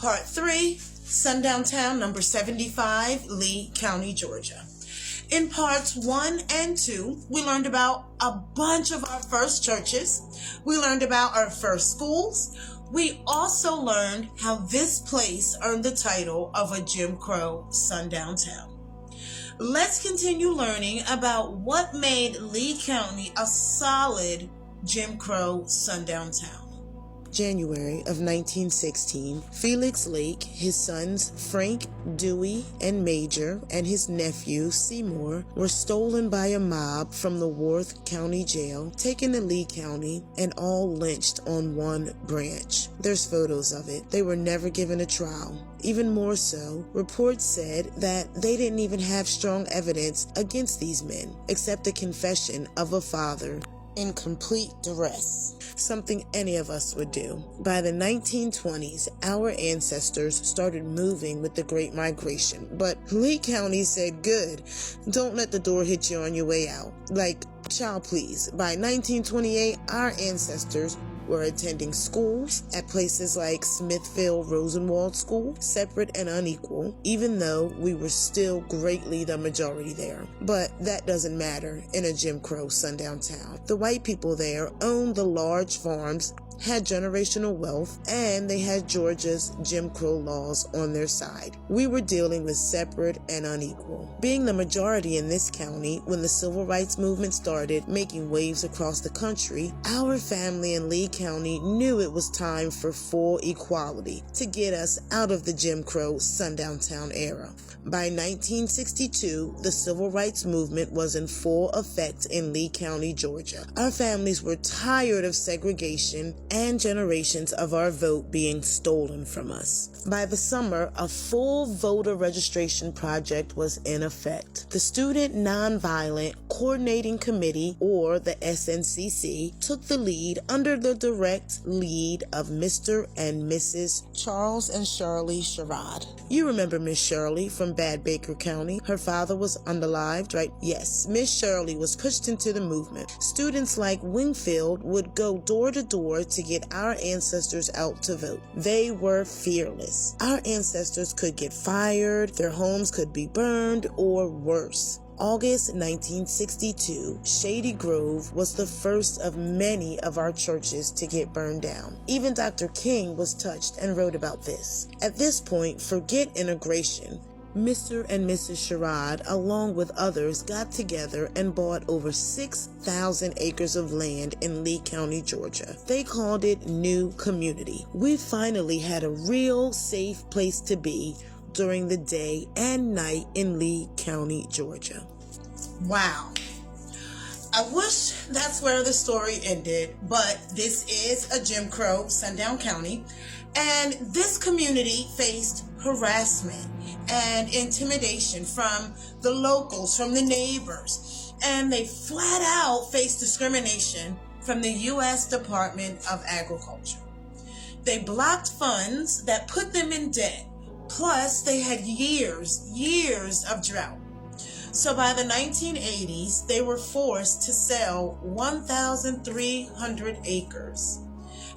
Part 3, Sundown Town, number 75, Lee County, Georgia. In parts 1 and 2, we learned about a bunch of our first churches. We learned about our first schools. We also learned how this place earned the title of a Jim Crow sundown town. Let's continue learning about what made Lee County a solid Jim Crow sundown town. January of 1916, Felix Lake, his sons Frank, Dewey, and Major, and his nephew Seymour were stolen by a mob from the Worth County Jail, taken to Lee County, and all lynched on one branch. There's photos of it. They were never given a trial. Even more so, reports said that they didn't even have strong evidence against these men, except the confession of a father in complete duress, something any of us would do. By the 1920s, our ancestors started moving with the Great Migration, but Lee County said, good, don't let the door hit you on your way out. Like, child please. By 1928, our ancestors were attending schools at places like Smithville Rosenwald School, separate and unequal, even though we were still greatly the majority there. But that doesn't matter in a Jim Crow sundown town. The white people there owned the large farms, had generational wealth, and they had Georgia's Jim Crow laws on their side. We were dealing with separate and unequal. Being the majority in this county, when the civil rights movement started making waves across the country, our family in Lee County knew it was time for full equality to get us out of the Jim Crow sundown town era. By 1962, the civil rights movement was in full effect in Lee County, Georgia. Our families were tired of segregation and generations of our vote being stolen from us. By the summer, a full voter registration project was in effect. The Student Nonviolent Coordinating Committee, or the SNCC, took the lead under the direct lead of Mr. and Mrs. Charles and Shirley Sherrod. You remember Miss Shirley from Bad Baker County. Her father was unalived, right? Yes, Miss Shirley was pushed into the movement. Students like Wingfield would go door to door to get our ancestors out to vote. They were fearless. Our ancestors could get fired, their homes could be burned, or worse. August 1962, Shady Grove was the first of many of our churches to get burned down. Even Dr. King was touched and wrote about this. At this point, forget integration. Mr. and Mrs. Sherrod, along with others, got together and bought over 6,000 acres of land in Lee County, Georgia. They called it New Community. We finally had a real safe place to be during the day and night in Lee County, Georgia. Wow. I wish that's where the story ended, but this is a Jim Crow sundown county, and this community faced harassment and intimidation from the locals, from the neighbors, and they flat out faced discrimination from the U.S. Department of Agriculture. They blocked funds that put them in debt, plus they had years of drought. So by the 1980s, they were forced to sell 1,300 acres,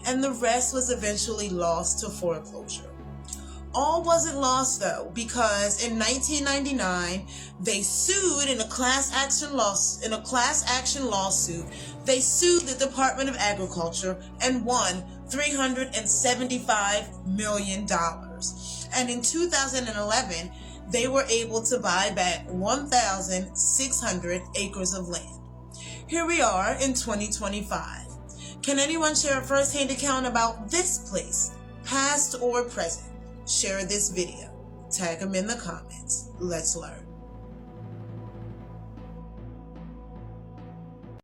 and the rest was eventually lost to foreclosure. All wasn't lost though, because in 1999, they sued in a class action lawsuit. They sued the Department of Agriculture and won $375 million. And in 2011, they were able to buy back 1,600 acres of land. Here we are in 2025. Can anyone share a first-hand account about this place, past or present? Share this video. Tag them in the comments. Let's learn.